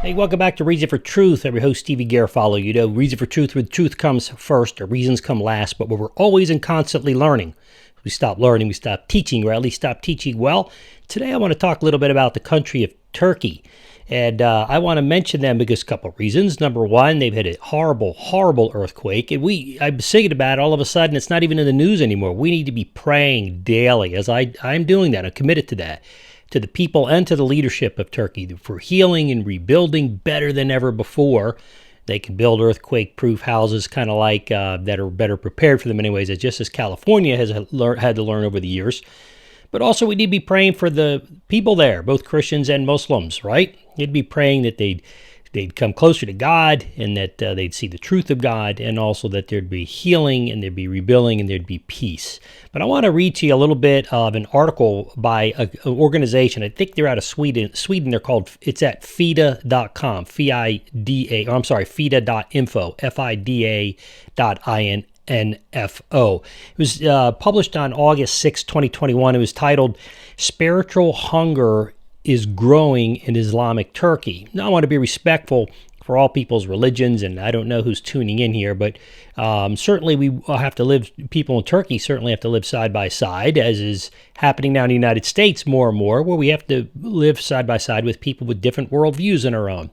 Hey, welcome back to Reason for Truth. I'm your host, Stevie Garofalo. You know, Reason for Truth, with truth comes first, or reasons come last, but we're always and constantly learning. We stop learning, we stop teaching, or at least stop teaching well. Today I want to talk a little bit about the country of Turkey. And I want to mention them because a couple of reasons. Number one, they've had a horrible, horrible earthquake. And I'm singing about it. All of a sudden, it's not even in the news anymore. We need to be praying daily, as I'm doing that. I'm committed to that, to the people and to the leadership of Turkey for healing and rebuilding better than ever before. They can build earthquake-proof houses kind of like that are better prepared for them anyways, just as California has had to learn over the years. But also we need to be praying for the people there, both Christians and Muslims, right? You'd be praying that they'd come closer to God and that they'd see the truth of God, and also that there'd be healing and there'd be rebuilding and there'd be peace. But I want to read to you a little bit of an article by an organization. I think they're out of Sweden. They're called, it's at FIDA.com, FIDA.info, FIDA.info. It was published on August 6, 2021. It was titled, Spiritual Hunger is Growing in Islamic Turkey. Now, I want to be respectful for all people's religions, and I don't know who's tuning in here, but certainly we have to live, people in Turkey certainly have to live side by side, as is happening now in the United States more and more, where we have to live side by side with people with different worldviews than our own.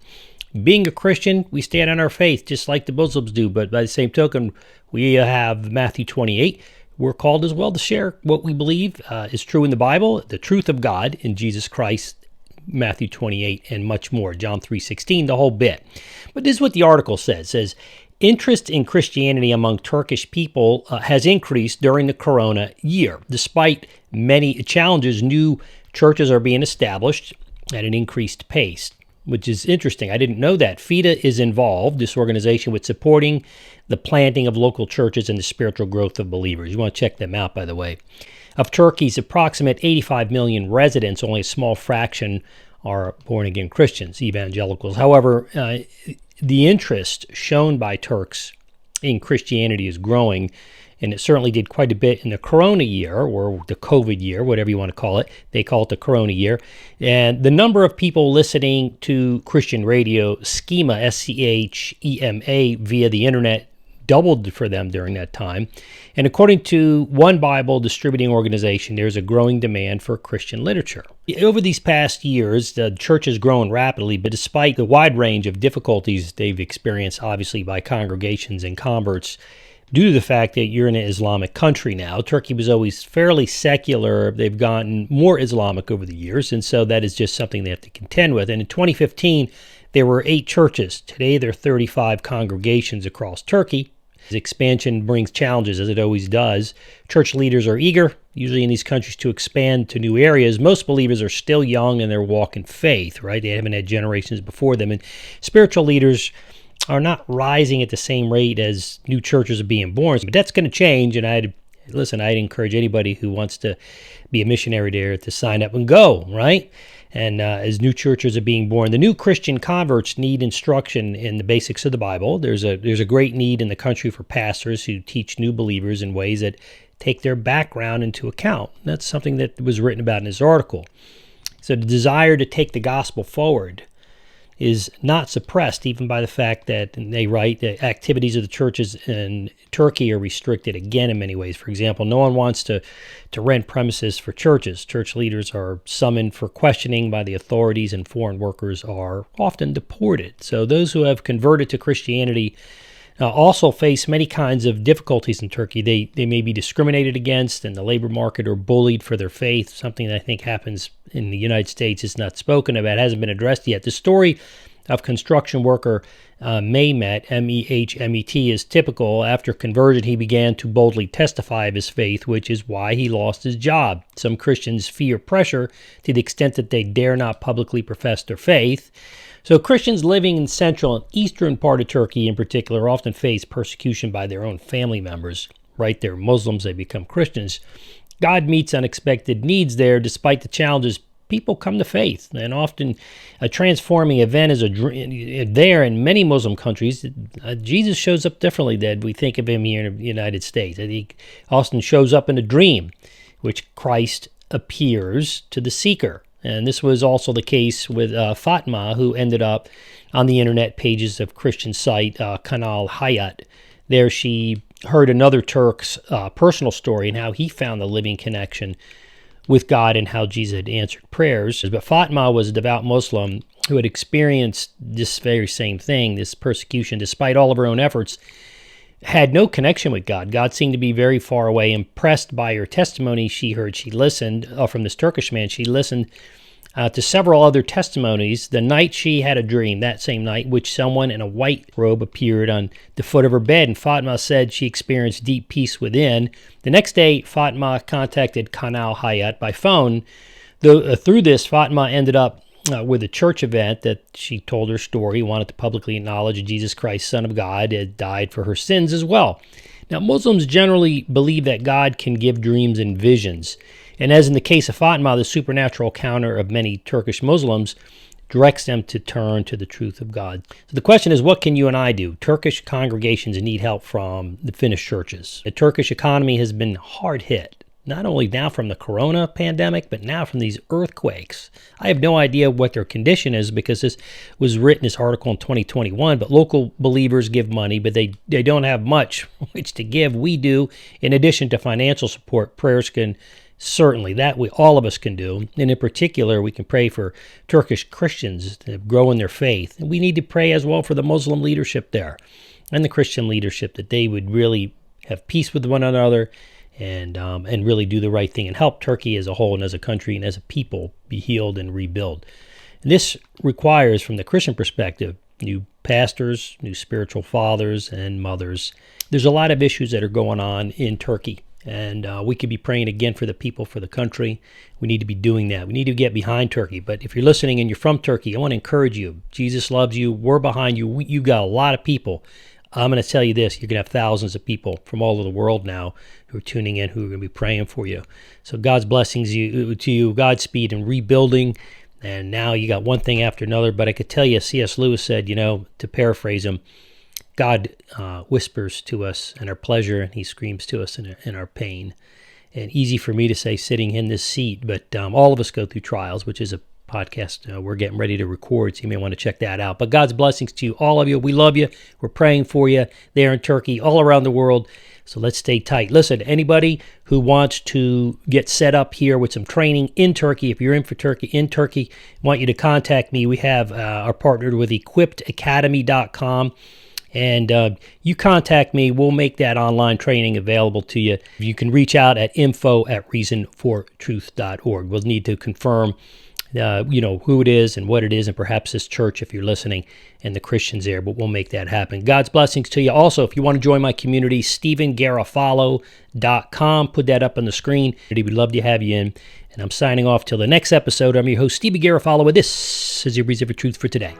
Being a Christian, we stand on our faith just like the Muslims do, but by the same token, we have Matthew 28. We're called as well to share what we believe is true in the Bible, the truth of God in Jesus Christ, Matthew 28, and much more, John 3:16, the whole bit. But this is what the article says. It says, interest in Christianity among Turkish people has increased during the corona year. Despite many challenges, new churches are being established at an increased pace, which is interesting. I didn't know that. FIDA is involved, this organization, with supporting the planting of local churches and the spiritual growth of believers. You want to check them out, by the way. Of Turkey's approximate 85 million residents, only a small fraction are born-again Christians, evangelicals. However, the interest shown by Turks in Christianity is growing, and it certainly did quite a bit in the Corona year, or the COVID year, whatever you want to call it. They call it the Corona year. And the number of people listening to Christian radio, Schema, SCHEMA, via the internet, doubled for them during that time. And according to One Bible distributing organization, there's a growing demand for Christian literature. Over these past years, the church has grown rapidly, but despite the wide range of difficulties they've experienced, obviously, by congregations and converts, due to the fact that you're in an Islamic country now. Turkey was always fairly secular. They've gotten more Islamic over the years, and so that is just something they have to contend with. And in 2015, there were 8 churches. Today, there are 35 congregations across Turkey. As expansion brings challenges, as it always does. Church leaders are eager, usually in these countries, to expand to new areas. Most believers are still young in their walk in faith, right? They haven't had generations before them. And spiritual leaders are not rising at the same rate as new churches are being born. But that's going to change, and I'd encourage anybody who wants to be a missionary there to sign up and go, right? And as new churches are being born, the new Christian converts need instruction in the basics of the Bible. There's a great need in the country for pastors who teach new believers in ways that take their background into account. That's something that was written about in this article. So the desire to take the gospel forward is not suppressed even by the fact that, and they write, the activities of the churches in Turkey are restricted again in many ways. For example, no one wants to rent premises for churches. Church leaders are summoned for questioning by the authorities, and foreign workers are often deported. So those who have converted to Christianity also face many kinds of difficulties in Turkey. They may be discriminated against in the labor market or bullied for their faith, something that I think happens in the United States is not spoken about, hasn't been addressed yet. The story of construction worker Mehmet, Mehmet, is typical. After conversion, he began to boldly testify of his faith, which is why he lost his job. Some Christians fear pressure to the extent that they dare not publicly profess their faith. So Christians living in central and eastern part of Turkey in particular often face persecution by their own family members. Right? They're Muslims, they become Christians. God meets unexpected needs there. Despite the challenges, people come to faith, and often a transforming event is there in many Muslim countries. Jesus shows up differently than we think of him here in the United States. He often shows up in a dream, which Christ appears to the seeker. And this was also the case with Fatma, who ended up on the internet pages of Christian site Kanal Hayat. There she heard another Turk's personal story and how he found the living connection with God and how Jesus had answered prayers. But Fatma was a devout Muslim who had experienced this very same thing, this persecution, despite all of her own efforts, had no connection with God. God seemed to be very far away. Impressed by her testimony, she listened from this Turkish man. She listened to several other testimonies. The night she had a dream, that same night, which someone in a white robe appeared on the foot of her bed, and Fatma said she experienced deep peace within. The next day, Fatma contacted Kanal Hayat by phone. Through this, Fatma ended up with a church event that she told her story, wanted to publicly acknowledge Jesus Christ, Son of God, had died for her sins as well. Now, Muslims generally believe that God can give dreams and visions. And as in the case of Fatma, the supernatural counter of many Turkish Muslims directs them to turn to the truth of God. So the question is, what can you and I do? Turkish congregations need help from the Finnish churches. The Turkish economy has been hard hit, not only now from the corona pandemic, but now from these earthquakes. I have no idea what their condition is because this was written, this article, in 2021, but local believers give money, but they don't have much which to give. We do. In addition to financial support, prayers can certainly, all of us can do. And in particular, we can pray for Turkish Christians to grow in their faith. And we need to pray as well for the Muslim leadership there and the Christian leadership, that they would really have peace with one another and really do the right thing and help Turkey as a whole and as a country and as a people be healed and rebuild. And this requires, from the Christian perspective, new pastors, new spiritual fathers and mothers. There's a lot of issues that are going on in Turkey. And we could be praying again for the people, for the country. We need to be doing that. We need to get behind Turkey. But if you're listening and you're from Turkey, I want to encourage you. Jesus loves you. We're behind you. You got a lot of people. I'm going to tell you this. You're going to have thousands of people from all over the world now who are tuning in, who are going to be praying for you. So God's blessings to you, Godspeed in rebuilding. And now you got one thing after another. But I could tell you, C.S. Lewis said, to paraphrase him, God whispers to us in our pleasure, and he screams to us in our pain. And easy for me to say sitting in this seat, but all of us go through trials, which is a podcast we're getting ready to record, so you may want to check that out. But God's blessings to you, all of you. We love you. We're praying for you there in Turkey, all around the world. So let's stay tight. Listen, anybody who wants to get set up here with some training in Turkey, if you're in Turkey, I want you to contact me. We have are partnered with equippedacademy.com. And you contact me, we'll make that online training available to you. You can reach out at info@reasonfortruth.org. We'll need to confirm, who it is and what it is, and perhaps this church, if you're listening, and the Christians there, but we'll make that happen. God's blessings to you. Also, if you want to join my community, StephenGarofalo.com. Put that up on the screen. We'd love to have you in. And I'm signing off till the next episode. I'm your host, Stephen Garofalo, with this is your Reason for Truth for today.